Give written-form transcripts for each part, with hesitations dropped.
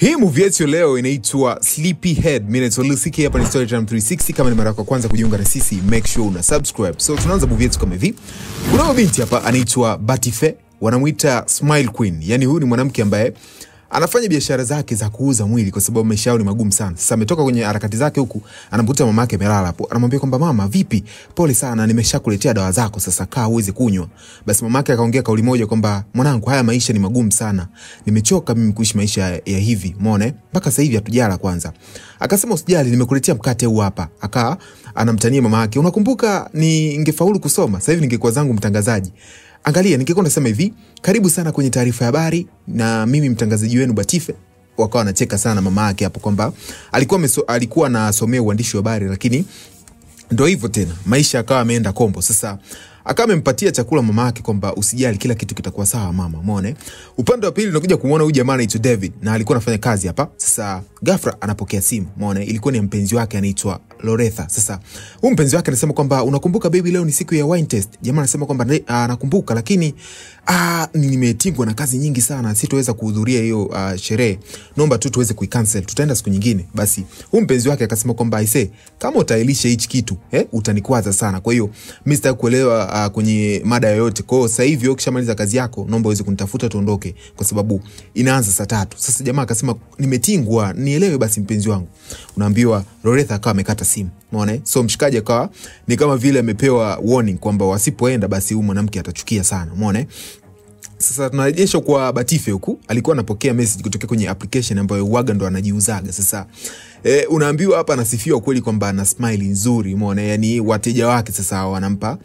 Hii movie yetu leo inaitwa Sleepyhead. Mimi naitwa Lusiki, hapa ni Storytime 360. Kama ni mara yako ya kwanza kujiunga na sisi, make sure una subscribe. So tunaanza movie yetu kama hivi. Kuna binti hapa anaitwa Batife, wanamuita Smile Queen. Yani huyu ni mwanamke ambaye anafanya biashara zake za kuuza mwili kwa sababu maisha yao ni magumu sana. Sasa ametoka kwenye harakati zake huku, anamkuta mama yake amelala hapo. Anamwambia kwamba mama, vipi? Pole sana, nimeshakuletea dawa zako, sasa kaa uweze kunywa. Basi mama yake akaongea kauli moja kwamba mwanangu, haya maisha ni magumu sana. Nimechoka mimi kuishi maisha ya hivi, umeona? Mpaka sasa hivi hatujala kwanza. Akasema usijali, nimekuletea mkate huu hapa. Akaa anamtania mama yake, unakumbuka ningefaulu kusoma, sasa hivi ningekuwa zangu mtangazaji. Angalia, ningekuwa nasema hivi, karibu sana kwenye taarifa ya habari na mimi mtangazaji wenu Batife. Wakawa wanacheka sana mama yake hapo kwamba alikuwa anasomea uandishi wa habari, lakini ndio hivyo tena, maisha akawa ameenda kombo. Sasa akawa amempatia chakula mama yake kwamba usijali, kila kitu kitakuwa sawa mama, umeona? Upande wa pili tunakuja kumuona huyu jamaa anaitwa David na alikuwa anafanya kazi hapa. Sasa ghafla anapokea simu, umeona? Ilikuwa ni mpenzi wake anaitwa Loretha. Sasa huyu mpenzi wake anasema kwamba unakumbuka baby, leo ni siku ya wine test. Jamaa anasema kwamba nakumbuka, lakini nimetingwa na kazi nyingi sana, sitoweza kuhudhuria hiyo sherehe. Naomba tu tuweze kuicancel, tutaenda siku nyingine. Basi huyu mpenzi wake akasema kwamba aise, kama utailisha hichi kitu utanikwaza sana. Kwa hiyo mimi sitaki kuelewa kwenye mada yoyote. Kwa hiyo sasa hivi ukishamaliza kazi yako, naomba uweze kunitafuta tuondoke kwa sababu inaanza saa 3. Sasa jamaa akasema nimetingwa, nielewe basi mpenzi wangu. Unaambiwa Loretha akawa amekata simu, umeona? So mshikaji akawa ni kama vile amepewa warning kwamba wasipoenda basi huyu mwanamke atachukia sana, umeona? Sasa tunarejesha kwa Batife huku, alikuwa anapokea message kutoka kwenye application ambayo Waga ndo anajiuzaga. Sasa unaambiwa hapa anasifiwa kweli kwamba ana smile nzuri, umeona? Yani wateja wake sasa wanampa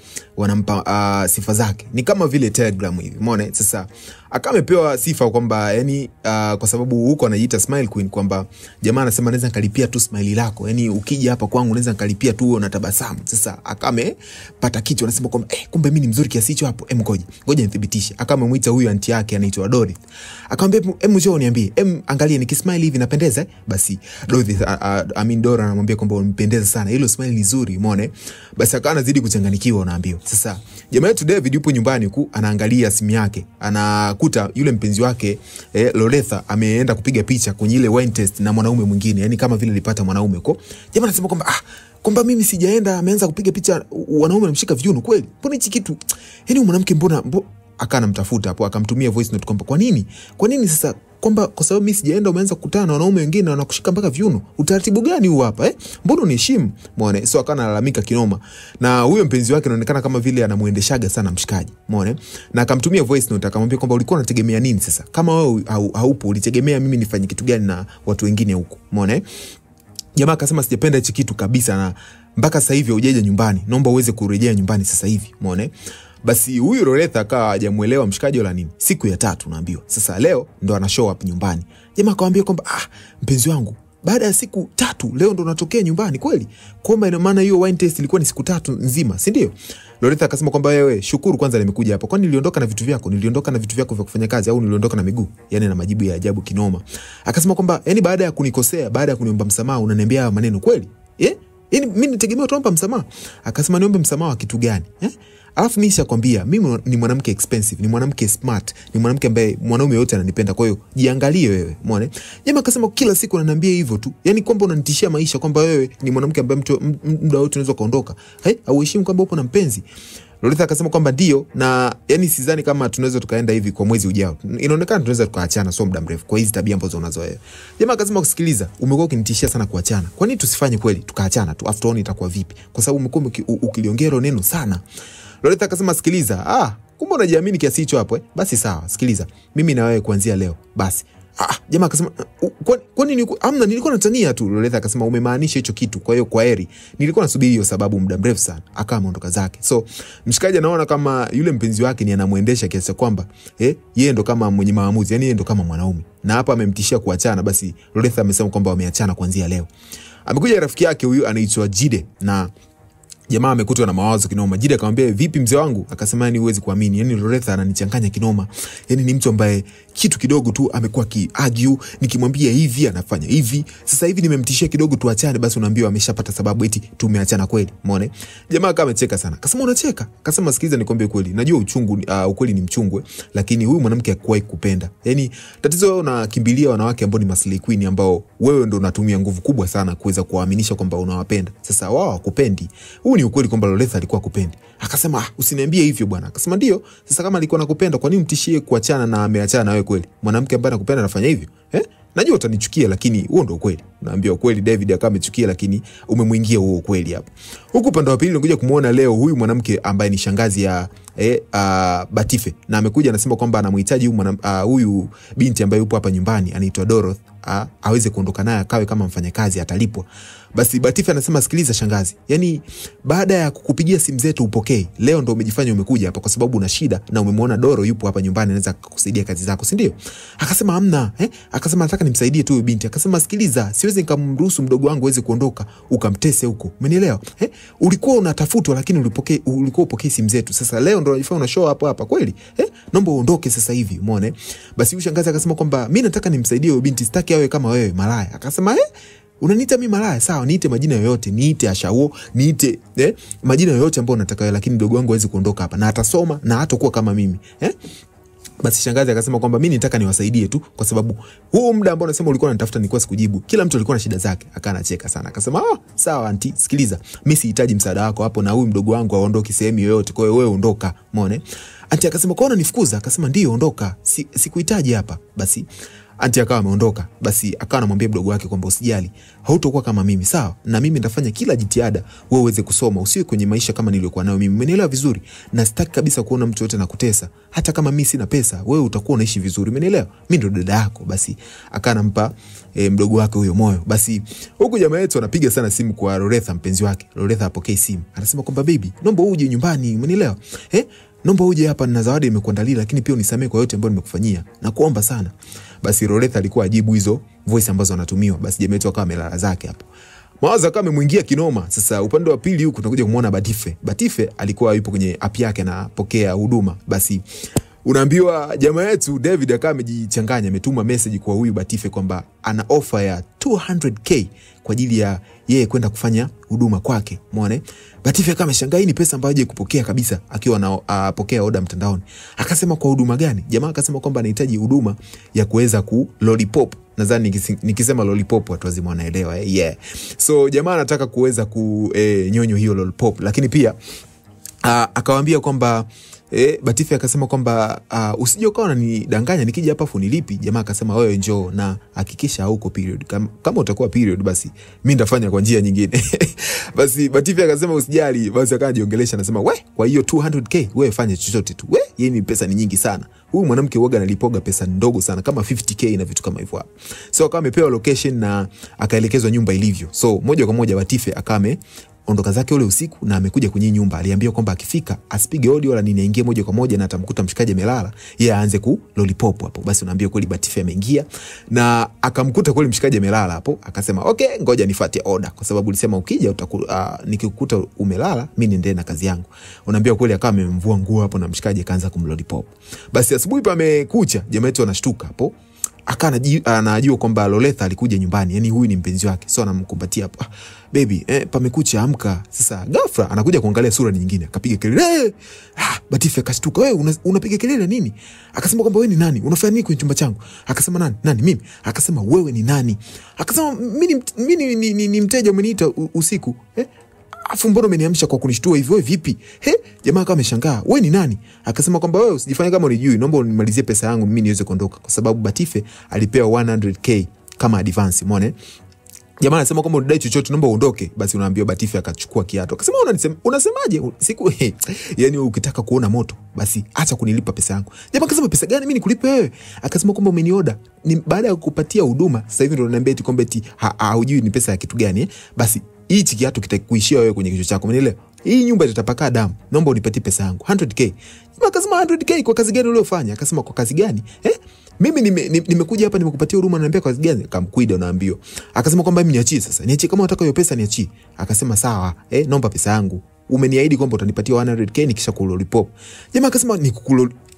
sifa zake. Ni kama vile Telegram hivi, umeona? Sasa akamepewa sifa kwamba yani kwa sababu huko anajiita Smile Queen, kwamba jamaa anasema naweza nikalipia tu smile lako. Yani ukija hapa kwangu naweza nikalipia tu unatabasamu. Sasa akamepata kitu, anasema kwamba kumbe mimi ni mzuri kiasi hicho hapo. Ngoja nithibitishe. Akamuita huyu anti yake anaitwa Dorothy. Akamwambia njoo niambie, angalia nikismile hivi napendeza? Basi Dorothy Dora anamwambia kwamba unapendeza sana, hilo smile ni nzuri, umeona? Basi akawa anazidi kuchanganikiwa, unaambiwa. Sasa jamaa yetu David yupo nyumbani huku anaangalia simu yake, anakuta yule mpenzi wake Loretha ameenda kupiga picha kwenye ile wine test na mwanaume mwingine, yani kama vile alipata mwanaume huko. Jamaa anasema kwamba mimi sijaenda, ameanza kupiga picha wanaume wanamshika viuno kweli. Mbona hichi kitu? Yani mwanamke mbona akana mtafuta hapo, akamtumia voice note kwamba kwa nini sasa, kwamba kwa sababu mimi sijaenda umeanza kukutana na wanaume wengine wanakushika mpaka viuno. Utaratibu gani huu hapa Mbona uniheshimu? Umeona? So akana lalamika kinoma. Na huyo mpenzi wake anaonekana kama vile anamuendeshaga sana mshikaji, umeona? Na akamtumia voice note akamwambia kwamba ulikuwa unategemea nini sasa? Kama wewe haupo, ulitegemea mimi nifanye kitu gani na watu wengine huko? Umeona? Jamaa akasema sijapenda hichi kitu kabisa, na mpaka sasa hivi hujaja nyumbani. Naomba uweze kurejea nyumbani sasa hivi, umeona? Basi huyu Loretha akawa hajamuelewa mshikaji wala nini. Siku ya 3 naambiwa. Sasa leo ndo ana show up nyumbani. Jamaa akamwambia kwamba mpenzi wangu, baada ya siku 3 leo ndo unatokea nyumbani kweli? Kwamba ina maana hiyo wine test ilikuwa ni siku 3 nzima, si ndio? Loretha akasema kwamba wewe shukuru kwanza nimekuja hapa. Kwani niliondoka na vitu vyako? Niliondoka na vitu vyako vya kufanya kazi au niliondoka na miguu? Yani na majibu ya ajabu kinoma. Akasema kwamba yani baada ya kunikosea, baada ya kuniomba msamaha unaniambia maneno kweli? Yani mimi nitegemea tuomba msamaha. Akasema niombe msamaha wa kitu gani? Alafu mimi nishakwambia mimi ni mwanamke expensive, ni mwanamke smart, ni mwanamke ambaye mwanaume yote ananipenda, kwa hiyo jiangalie wewe, umeona? Jamaa akasema kila siku ananiambia hivyo tu. Yani kwamba unanitishia maisha kwamba wewe ni mwanamke ambaye muda wote unaweza kuondoka. Hauheshimu kwamba upo na mpenzi. Loretha akasema kwamba ndio, na yani sidhani kama tunaweza tukaenda hivi kwa mwezi ujao. Inaonekana tunaweza tukaachana so muda mrefu kwa hizi tabia ambazo unazo wewe. Jamaa akasema kusikiliza, umekuwa ukinitishia sana kuachana. Kwa nini tusifanye kweli tukaachana tu? After all itakuwa vipi? Kwa sababu umekuwa ukiliongea neno sana. Loretha akasema sikiliza, kumbe unajiamini kiasi hicho hapo Basi sawa, sikiliza. Mimi na wewe kuanzia leo. Basi. Jamaa akasema kwa nini amna, nilikuwa natania tu. Loretha akasema umemaanisha hicho kitu, kwa hiyo kwaheri. Nilikuwa nasubiri hiyo sababu muda mrefu sana. Akawa ameondoka zake. So mshikaji anaona kama yule mpenzi wake ni anamuendesha kiasi kwamba yeye ndo kama mwenye maamuzi, yani yeye ndo kama mwanaume. Na hapa amemtishia kuachana. Basi Loretha amesema kwamba wameachana kuanzia leo. Amekuja rafiki yake huyu anaitwa Jide, na Jamaa amekutwa na mawazo kinoma. Jide akamwambia, vipi mzee wangu? Akasema, yani huwezi kuamini, yani Loretha ananichanganya kinoma. Yani ni mtu ambaye kitu kidogo tu amekuwa ki-argue, nikimwambia hivi anafanya hivi. Sasa hivi nimemtishia kidogo tuachane, basi unaambiwa ameshapata sababu eti tumeachana kweli. Umeona? Jamaa kama amecheka sana. Akasema, unacheka? Akasema, sikiliza nikwambie kweli. Najua ukweli ni mchungwe, lakini huyu mwanamke hakuwahi kupenda. Yani tatizo wewe unakimbilia wanawake ambao ni maslay queen, ambao wewe ndo unatumia nguvu kubwa sana kuweza kuwaaminisha kwamba unawapenda. Sasa wao hawakupendi. Ni ukweli kwamba Loretha alikuwa kupendi. Akasema, usiniambie hivyo bwana. Akasema, ndio. Sasa kama alikuwa anakupenda, kwa nini mtishie kuachana na ameachana na wewe kweli? Mwanamke ambaye anakupenda anafanya hivyo? Najua utanichukia, lakini huo ndio ukweli. Naambia ukweli, David akawa amechukia, lakini umemuingia huo ukweli hapo. Huku upande wa pili unakuja kumuona leo huyu mwanamke ambaye ni shangazi ya Batife, na amekuja anasema kwamba anamhitaji huyu binti ambaye yupo hapa nyumbani anaitwa Dorothy aweze kuondoka naye akawe kama mfanyakazi, atalipwa. Basi Batife anasema, sikiliza shangazi, yani baada ya kukupigia simu zetu upokee, leo ndo umejifanya umekuja hapa kwa sababu una shida na umemwona Doro yupo hapa nyumbani anaweza kukusaidia kazi zako, si ndio? Akasema hamna, akasema nataka nimsaidie tu huyu binti. Akasema, sikiliza, siwezi nikamruhusu mdogo wangu aweze kuondoka ukamtese huko. Umenielewa? Ulikuwa unatafutwa lakini ulikuwa upokee simu zetu. Sasa leo ndo unajifanya una show hapa kweli? Naomba uondoke sasa hivi, umeona? Basi huyu shangazi akasema kwamba mimi nataka nimsaidie huyu binti, sitaki awe kama wewe malaya. Akasema, unaniita mimi malaya? Sawa, niite majina yoyote, niite Ashao, niite majina yoyote ambayo unataka wewe, lakini mdogo wangu hawezi kuondoka hapa na atasoma na hatakuwa kama mimi. Basi shangazi akasema kwamba mimi nitaka niwasaidie tu kwa sababu huo muda ambao unasema ulikuwa unanitafuta nilikuwa sikujibu. Kila mtu alikuwa na shida zake. Akanacheka sana. Akasema, sawa auntie, sikiliza, mimi sihitaji msaada wako hapo na huyu mdogo wangu aondoke sehemu yoyote. Kwa hiyo wewe ondoka, umeona? Auntie akasema, kwa nini unifukuza? Akasema, ndio ondoka. Sikuhitaji hapa. Basi auntie akawa ameondoka. Basi akawa anamwambia mdogo wake kwamba usijali, hautakuwa kama mimi, sawa? Na mimi nitafanya kila jitihada wewe uweze kusoma, usiwe kwenye maisha kama niliokuwa nayo mimi. Umenielewa vizuri? Na sitaki kabisa kuona mtu yote anakutesa. Hata kama mimi sina pesa, wewe utakuwa unaishi vizuri. Umenielewa? Mimi ndo dada yako. Basi akawa anampa mdogo wake huyo moyo. Basi huko jamaa yetu anapiga sana simu kwa Loretha, mpenzi wake. Loretha apokee simu. Anasema kwamba baby, naomba uje nyumbani. Umenielewa? Naomba uje hapa na zawadi nimekuandalia, lakini pia unisamee kwa yote ambayo nimekufanyia. Nakuomba sana. Basi Loretha alikuwa ajibu hizo voice ambazo anatumiwa. Basi jamaa yetu akawa amelala zake hapo. Mawazo kama amemwingia kinoma. Sasa upande wa pili huko tunakuja kumuona Batife. Batife alikuwa yupo kwenye app yake anapokea huduma. Basi unaambiwa jamaa yetu David akawa amejichanganya, ametuma message kwa huyu Batife kwamba ana offer ya 200k kwa ajili ya yeye kwenda kufanya huduma kwake. Umeona? Batife akawa ameshangaa, hii ni pesa ambayo haje kupokea kabisa akiwa anapokea order mtandaoni. Akasema, kwa huduma gani? Jamaa akasema kwamba anahitaji huduma ya kuweza ku lollipop. Nadhani nikisema lollipop watu wazima wanaelewa. So jamaa anataka kuweza nyonyo hiyo lollipop, lakini pia akawaambia kwamba Batife akasema kwamba usije ukawa unanidanganya nikija hapa funilipi. Jamaa akasema, wewe njoo na hakikisha hauko period. Kama utakuwa period basi mimi nitafanya kwa njia nyingine. Basi Batife akasema usijali. Basi akajiongelesha anasema, kwa hiyo 200k wewe fanya chochote tu. Yeye ni pesa ni nyingi sana. Huyu mwanamke huaga analipoga pesa ndogo sana kama 50k na vitu kama hivyo hapo. So akawa amepewa location na akaelekezwa nyumba ilivyo. So moja kwa moja Batife akame ondoka zake ule usiku na amekuja kwenye nyumba. Aliambiwa kwamba akifika asipige hodi wala nini, aingie moja kwa moja na atamkuta mshikaji amelala, yeye aanze ku lollipop hapo. Basi unaambiwa kweli Batife ameingia na akamkuta kweli mshikaji amelala hapo. Akasema, okay, ngoja nifuate order kwa sababu ulisema ukija nikikukuta umelala mimi niendelee na kazi yangu. Unaambiwa kweli akawa amemvua nguo hapo na mshikaji akaanza kumlollipop. Basi asubuhi pamekucha, jamaa yetu anashtuka hapo. Anajua kwamba Loretha alikuja nyumbani, yani huyu ni mpenzi wake. So anamkumbatia hapo, baby, pamekucha, amka. Sasa ghafla anakuja kuangalia sura nyingine, akapiga kelele. Batife akashtuka, wewe unapiga kelele nini? Akasema kwamba wewe ni nani? Unafanya nini kwenye chumba changu? Akasema, nani mimi? Akasema, wewe ni nani? Akasema, mimi ni mteja, umeniita usiku. Afu mbona umeniamsha kwa kunishtua hivyo? Wewe vipi? Jamaa kama ameshangaa, wewe ni nani? Akasema kwamba wewe usijifanye kama unijui, naomba unimalizie pesa yangu mimi niweze kuondoka, kwa sababu Batife alipewa 100k kama advance. Umeona? Jamaa anasema kwamba unadai chochote naomba uondoke. Basi unaambiwa Batife akachukua kiatu. Akasema, unasemaje? Siku yani ukitaka kuona moto basi acha kunilipa pesa yangu. Jamaa akasema, pesa gani mimi nikulipe wewe? Akasema kwamba umenioda. Ni baada ya kukupatia huduma sasa hivi ndio unaniambia eti kwamba eti hujui ni pesa ya kitu gani. Basi hichi kiatu kitakuishia wewe kwenye kichwa chako. Umeelewa? Hii nyumba itapaka damu. Naomba unipatie pesa yangu 100k. Jamaa akasema, 100k kwa kazi gani uliofanya? Akasema, kwa kazi gani? Mimi nimekuja hapa nimekupatia huduma, naambia kwa kazi gani? Kamkuida unaambiwa. Akasema kwamba mimi niachie sasa. Niachie kama unataka hiyo pesa niachie. Akasema sawa, naomba pesa yangu. umeniahidi kwamba utanipatia 100k nikisha kulollipop. Jamaa akasema ni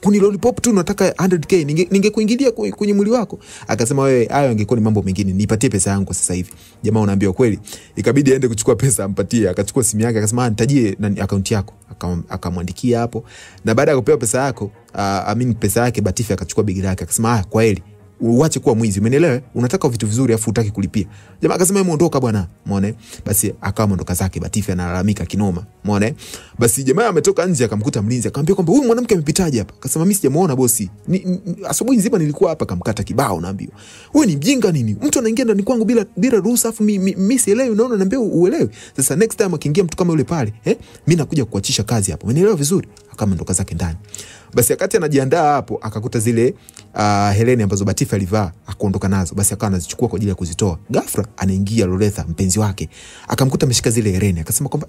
kunilollipop tu nataka 100k, ningekuingilia kwenye mwili wako. Akasema wewe hayo angekuwa ni mambo mengine, nipatie pesa yangu sasa hivi. Jamaa unaambiwa kweli, ikabidi aende kuchukua pesa ampatie. Akachukua simu yake akasema nitajie account yako, akamwandikia hapo. Na baada ya kupewa pesa yako pesa yake, Batife akachukua begi lake akasema kwa heri, uache kuwa mwizi, umeelewa? Unataka vitu vizuri afu hutaki kulipia. Jamaa akasema hebu ondoka bwana, umeona? Basi akawa mondoka zake. Batife analalamika kinoma, umeona? Basi jamaa ametoka nje akamkuta mlinzi, akamwambia kwamba huyu mwanamke amepitaje hapa? Akasema mimi sijamuona bosi, asubuhi nzima nilikuwa hapa. Kamkata kibao, naambiwa wewe ni mjinga nini? Mtu anaingia ndani kwangu bila ruhusa afu mimi sielewi, unaona, naambia uelewe. Sasa next time akiingia mtu kama yule pale, mimi nakuja kukuachisha kazi hapo, umeelewa vizuri? Akamondoka zake ndani. Basi wakati anajiandaa hapo akakuta zile heleni ambazo Batife alivaa, akaondoka nazo. Basi akawa anazichukua kwa ajili ya kuzitoa. Ghafla anaingia Loletha, mpenzi wake, akamkuta ameshika zile heleni. Akasema kwamba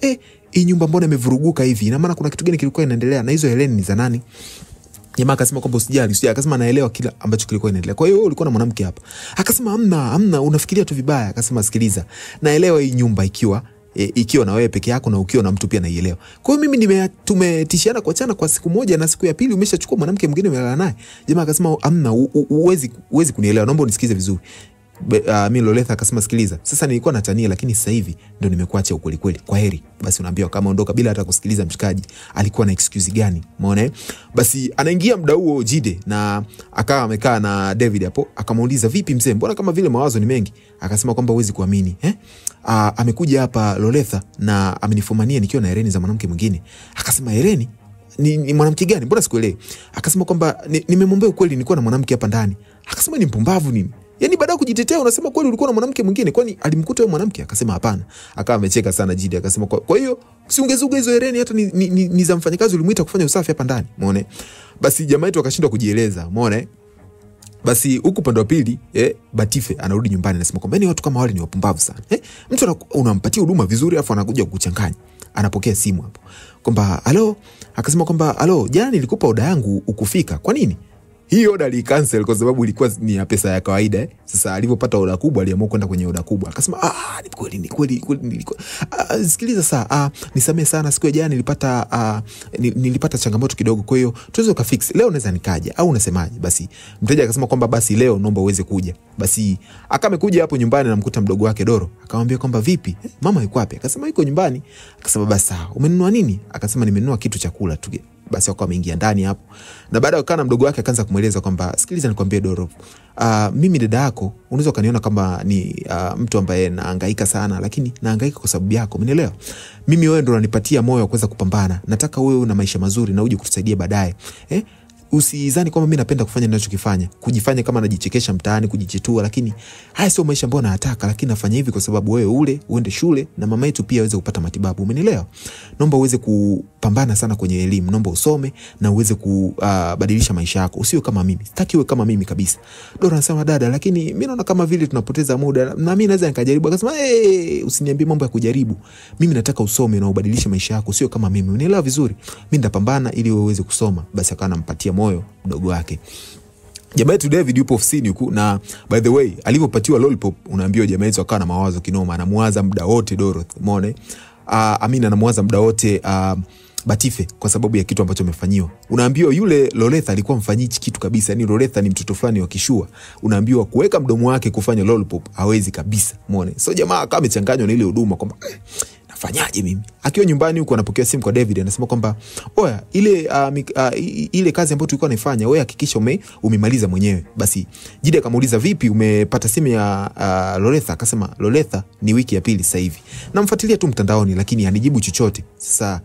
hii nyumba mbona imevuruguka hivi? Ina maana kuna kitu gani kilikuwa inaendelea? Na hizo heleni ni za nani? Jamaa akasema kwamba usijali. Akasema naelewa kila ambacho kilikuwa inaendelea. Kwa hiyo wewe ulikuwa na mwanamke hapa? Akasema hamna, unafikiria tu vibaya. Akasema sikiliza, naelewa hii nyumba ikiwa na wewe peke yako na ukiwa na mtu pia naielewa. Kwa hiyo mimi tumetishiana kuachana kwa siku moja, na siku ya pili umeshachukua mwanamke mwingine umelala naye. Jamaa akasema hamna, uwezi kunielewa, naomba unisikize vizuri. Mimi Loletha akasema sikiliza, sasa nilikuwa natania lakini sasa hivi ndio nimekuacha ukweli kweli. Kwa heri. Basi unaambiwa kama ondoka bila hata kusikiliza mshikaji alikuwa na excuse gani, umeona? Basi anaingia muda huo Jide na akawa amekaa na David hapo. Akamuuliza vipi mzee, mbona kama vile mawazo ni mengi? Akasema kwamba huwezi kuamini, amekuja hapa Loletha na amenifumania nikiwa na hereni za mwanamke mwingine. Akasema hereni? Ni mwanamke gani? Mbona sikuelewi? Akasema kwamba nimemwambia ukweli, nilikuwa na mwanamke hapa ndani. Akasema ni mpumbavu nini? Yaani baada ya kujitetea unasema kweli ulikuwa na mwanamke mwingine? Kwani alimkuta yule mwanamke? Akasema hapana. Akawa amecheka sana Jide. Akasema kwa hiyo si ungezuga hizo hereni, hata ni za mfanyakazi ulimuita kufanya usafi hapa ndani, umeona? Basi jamaa yetu akashindwa kujieleza, umeona? Basi huku pande wa pili Batife anarudi nyumbani, anasema kwamba ni watu kama wale ni wapumbavu sana. Mtu unampatia huduma vizuri afu anakuja kukuchanganya. Anapokea simu hapo kwamba halo. Akasema kwamba halo, jana nilikupa oda yangu ukufika. Kwa nini? Hii oda cancel kwa sababu ilikuwa ni ya pesa ya kawaida. Sasa alipopata oda kubwa aliamua kwenda kwenye oda kubwa. Akasema ni kweli nilikuwa sikiliza saa nisamee sana, siku ya jana nilipata changamoto kidogo, kwa hiyo tuweze kufix leo, naweza nikaja au unasemaje? Basi mteja akasema kwamba basi leo naomba uweze kuja. Basi akamekuja hapo nyumbani na mkuta mdogo wake Doro. Akamwambia kwamba vipi, mama yuko wapi? Akasema yuko nyumbani. Akasema basi sawa, umenunua nini? Akasema nimenunua kitu cha kula tu. Basi wakawa wameingia ndani hapo. Na baada ya kana mdogo wake akaanza kumueleza kwamba sikiliza nikwambie Doro, mimi dada yako unaweza kaniona kama ni mtu ambaye nahangaika sana, lakini nahangaika kwa sababu yako, umeelewa? Mimi wewe ndo unanipatia moyo wa kuweza kupambana. Nataka wewe una maisha mazuri na uje kutusaidia baadaye. Usizani kwamba mimi napenda kufanya ninachokifanya, kujifanya kama najichekesha mtaani, kujichetua, lakini haya sio maisha ambayo nataka. Lakini nafanya hivi kwa sababu wewe uende shule na mama yetu pia aweze kupata matibabu, umeelewa? Naomba uweze kupambana sana kwenye elimu, naomba usome na uweze kubadilisha maisha yako, usiwe kama mimi. Sitaki uwe kama mimi kabisa. Dora anasema dada, lakini mimi naona kama vile tunapoteza muda na mimi naweza nikajaribu. Akasema usiniambie mambo ya kujaribu. Mimi nataka usome na ubadilishe maisha yako, usiwe kama mimi, unaelewa vizuri? Mimi nitapambana ili wewe uweze kusoma. Basi akawa anampatia moyo mdogo wake. Jamaa yetu David yupo ofisini huku, na by the way alipopatiwa lollipop unaambiwa jamaa yetu akawa na mawazo kinoma, anamuwaza muda wote Dorothy, umeona? Amina anamuwaza muda wote Batife kwa sababu ya kitu ambacho amefanyiwa. Unaambiwa yule Loletha alikuwa mfanyii kitu kabisa. Yaani Loletha ni mtoto fulani wa kishua. Unaambiwa kuweka mdomo wake kufanya lollipop hawezi kabisa, umeona? So jamaa akawa amechanganywa na ile huduma kwamba nafanyaje mimi? Akiwa nyumbani huko anapokea simu kwa David, anasema kwamba oya, ile kazi ambayo tulikuwa naifanya wewe hakikisha umemaliza mwenyewe. Basi Jide akamuuliza vipi, umepata simu ya Loletha? Akasema Loletha ni wiki ya pili sasa hivi, namfuatilia tu mtandaoni lakini hanijibu chochote. Sasa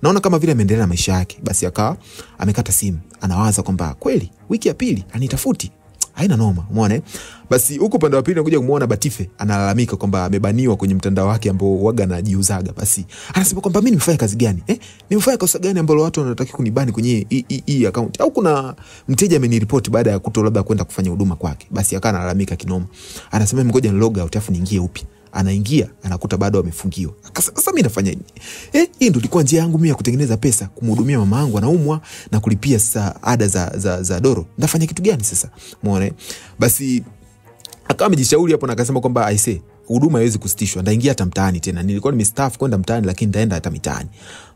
naona kama vile ameendelea na maisha yake. Basi akawa amekata simu, anawaza kwamba kweli wiki ya pili anitafuti, haina noma, umeona? Basi huko pande wa pili anakuja kumuona Batife analalamika kwamba amebaniwa kwenye mtandao wake ambao waga anajiuzaga. Basi anasema kwamba mimi nimefanya kazi gani? Nimefanya kosa gani ambalo watu wanataka kunibani kwenye hii account? Au kuna mteja ameniripoti baada ya labda kwenda kufanya huduma kwake? Basi akawa analalamika kinoma. Anasema ngoja ni log out afu niingie upya. Anaingia anakuta bado amefungiwa. Sasa mimi nafanya nini? Hii ndio ilikuwa njia yangu mimi ya kutengeneza pesa, kumhudumia mama yangu anaumwa na kulipia sasa ada za Doro. Nafanya kitu gani sasa? Umeona? Basi akawa amejishauri hapo na akasema kwamba huduma haiwezi kusitishwa, ndaingia hata mtaani tena. Nilikuwa nimestaafu kwenda mtaani, lakini ndaenda hata mitaani.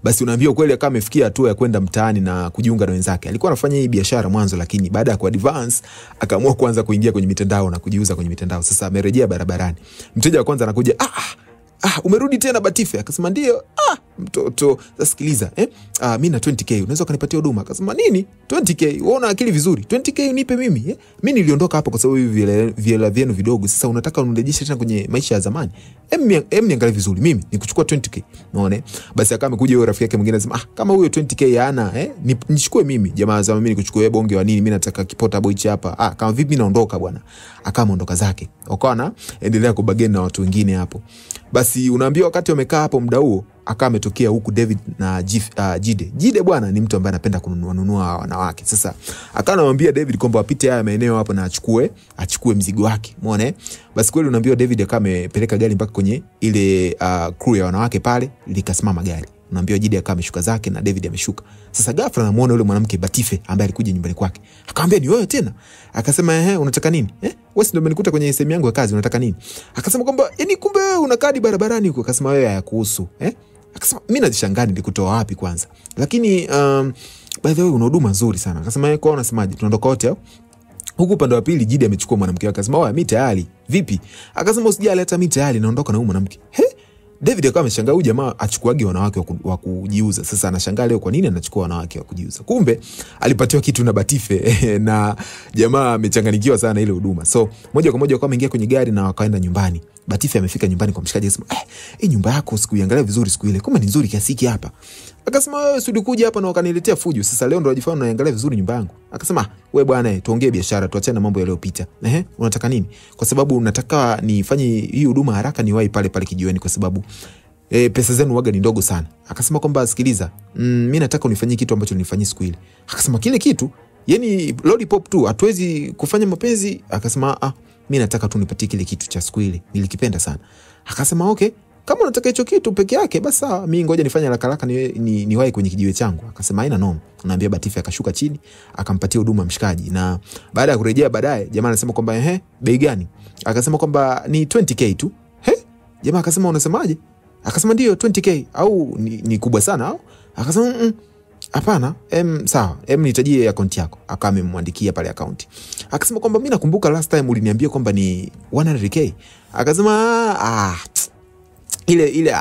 Basi unaambiwa kweli kama amefikia hatua ya kwenda mtaani na kujiunga na wenzake. Alikuwa anafanya hii biashara mwanzo, lakini baada ya ku advance akaamua kuanza kuingia kwenye mitandao na kujiuza kwenye mitandao. Sasa amerejea barabarani. Mteja wa kwanza anakuja, umerudi tena Batife? Akasema ndio. Mtoto, sasa sikiliza, mimi na 20k, unaweza kunipatia huduma? Akasema nini 20k? Unaona akili vizuri, 20k unipe mimi? Mimi niliondoka hapa kwa sababu hivi viela vyenu vidogo, sasa unataka unirejeshe tena kwenye maisha ya zamani? Niangalie vizuri, mimi nikuchukua 20k. Unaona? Basi akawa amekuja yule rafiki yake mwingine anasema, kama huyo 20k hana, nichukue mimi. Jamaa za mimi nikuchukue wewe, bonge wa nini? Mimi nataka kipota boy hapa. Kama vipi, mimi naondoka bwana. Akawa ameondoka zake. Ukaona endelea kubageni na watu wengine hapo. Basi unaambiwa wakati wamekaa hapo muda huo akawa ametokea huku David na Jide bwana ni mtu ambaye anapenda kununua wanawake. Sasa akawa anamwambia David kwamba wapite haya maeneo hapo na achukue mzigo wake. Umeona? Basi kweli unaambiwa David akawa amepeleka gari mpaka kwenye ile crew ya wanawake pale, likasimama gari. Unaambiwa Jide akawa ameshuka zake na David ameshuka. Sasa ghafla anamuona yule mwanamke Batife ambaye alikuja nyumbani kwake. Akamwambia, ni wewe tena? Akasema, unataka nini? Wewe ndio umenikuta kwenye sehemu yangu ya kazi, unataka nini? Akasema kwamba kumbe wewe unakaa barabarani huko. Akasema, wewe hayakuhusu. Akasema, mimi najishangaa nilikutoa wapi kwanza? Lakini by the way una huduma nzuri sana. Akasema, kwa unasemaje, tunaondoka wote au? Huku upande wa pili Jide amechukua mwanamke wake. Akasema, wewe mimi tayari. Vipi? Akasema, usijali, hata mimi tayari naondoka na huyu mwanamke. David akawa ameshangaa, huyu jamaa achukuage wanawake wa kujiuza. Sasa anashangaa leo kwa nini anachukua wanawake wa kujiuza. Kumbe alipatiwa kitu na Batife na jamaa amechanganyikiwa sana ile huduma. So moja kwa moja akawa ameingia kwenye gari na wakaenda nyumbani. Batife amefika nyumbani kwa mshikaji, akasema, hii nyumba yako sikuiangalia vizuri siku ile. Kumbe ni nzuri kiasi hiki hapa. Akasema, wewe usudi kuja hapa na ukaniletea fujo. Sasa leo ndo unajifanya unaangalia vizuri nyumba yangu. Akasema, wewe bwana, tuongee biashara, tuachane na mambo yaliyopita. Unataka nini? Kwa sababu unataka nifanye hii huduma haraka niwahi pale kijiweni kwa sababu pesa zenu waga ni ndogo sana. Akasema kwamba sikiliza, mimi nataka unifanyie kitu ambacho nilifanyia siku ile. Akasema, kile kitu? Yaani lollipop tu, hatuwezi kufanya mapenzi? Akasema, mimi nataka tu nipatie kile kitu cha siku ile, nilikipenda sana. Akasema, okay, kama unataka hicho kitu peke yake basi sawa, mimi ngoja nifanye haraka niwahi kwenye kijiwe changu. Akasema, haina noma. Unaambia Batife akashuka chini, akampatia huduma mshikaji, na baada ya kurejea baadaye jamaa anasema kwamba bei gani? Akasema kwamba ni 20k tu. Jamaa akasema, unasemaje? Akasema, ndio 20k au ni kubwa sana au? Akasema, hapana, sawa, nitajie account yako. Akawa amemwandikia pale account. Akasema kwamba mimi nakumbuka last time uliniambia kwamba ni 100k. Akasema, ile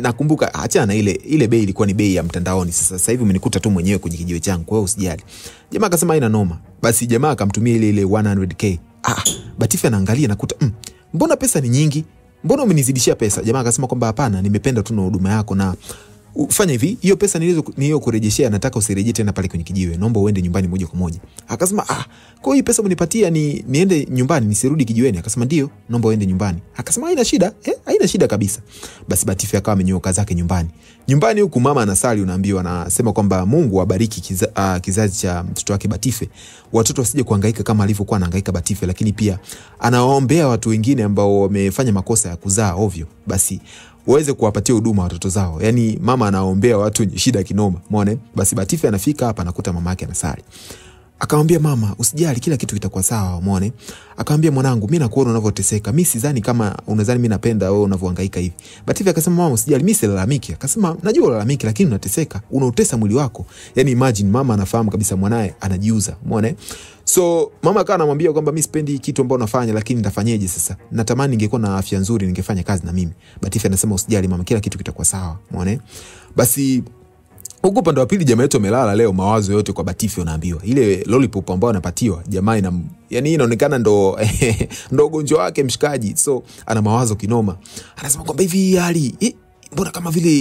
nakumbuka, achana na ile bei ilikuwa ni bei ya mtandaoni. Sasa hivi umenikuta tu mwenyewe kwenye kijiwe changu, kwa hiyo usijali. Jamaa akasema haina noma. Basi jamaa akamtumia ile 100k. Batife anaangalia nakuta, mbona pesa ni nyingi? Mbona umenizidishia pesa? Jamaa akasema kwamba hapana, nimependa tu na huduma yako, na ufanye hivi, hiyo pesa niliyokurejeshea nataka usirejee tena pale kwenye kijiwe. Naomba uende nyumbani moja kwa moja. Akasema, kwa hiyo pesa mnipatia niende nyumbani nisirudi kijiweni? Akasema, ndio, naomba uende nyumbani. Akasema, haina shida. Haina shida kabisa. Basi Batife akawa amenyoka zake nyumbani. Nyumbani huku mama anasali, unaambiwa, anasema kwamba Mungu abariki kizazi cha mtoto wake Batife. Watoto wasije kuhangaika kama alivyokuwa anahangaika Batife, lakini pia anawaombea watu wengine ambao wamefanya makosa ya kuzaa ovyo, basi waweze kuwapatia huduma watoto zao. Yaani mama anaombea watu wenye shida kinoma. Umeona? Basi Batife anafika hapa anakuta mama yake anasali. Akamwambia, mama, usijali, kila kitu kitakuwa sawa. Umeona? Akamwambia, mwanangu, mimi nakuona unavyoteseka. Mimi sidhani kama unadhani mimi napenda wewe unavyohangaika hivi. Batife akasema, mama, usijali, mimi silalamiki. Akasema, najua ulalamiki, lakini unateseka, unautesa mwili wako. Yaani imagine mama anafahamu kabisa mwanae anajiuza. Umeona? So mama akawa anamwambia kwamba mimi sipendi kitu ambao unafanya, lakini nitafanyaje sasa? Natamani ningekuwa na afya nzuri ningefanya kazi na mimi. Batife anasema, usijali mama, kila kitu kitakuwa sawa. Umeona? Basi huko upande wa pili jamaa yetu amelala leo, mawazo yote kwa Batife. Unaambiwa ile lollipop ambayo anapatiwa jamaa yani inaonekana ndo ugonjwa wake mshikaji. So ana mawazo kinoma. Anasema kwamba hivi hali mbona kama vile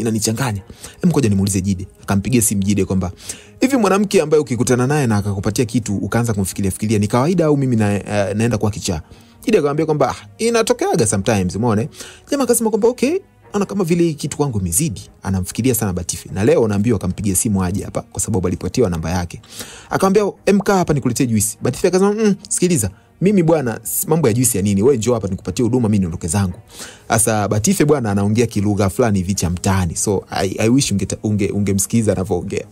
inanichanganya. Ngoja nimuulize Jide. Akampigia simu Jide kwamba hivi mwanamke ambaye ukikutana naye na akakupatia kitu ukaanza kumfikiria ni kawaida au mimi naenda kwa kichaa? Jide akamwambia kwamba inatokeaga sometimes. Umeona? Jamaa akasema kwamba okay, ana kama vile kitu kwangu imezidi. Anamfikiria sana Batife. Na leo naambiwa akampigia simu aje hapa kwa sababu alipatiwa namba yake. Akamwambia, "Mkaa hapa nikuletee juice." Batife akasema, "Sikiliza, mimi bwana, mambo ya juice ya nini? Wewe njoo hapa nikupatie huduma, mimi niondoke zangu." Sasa Batife bwana anaongea kilugha fulani hivi cha mtaani. So I wish ungemsikiza anavyoongea.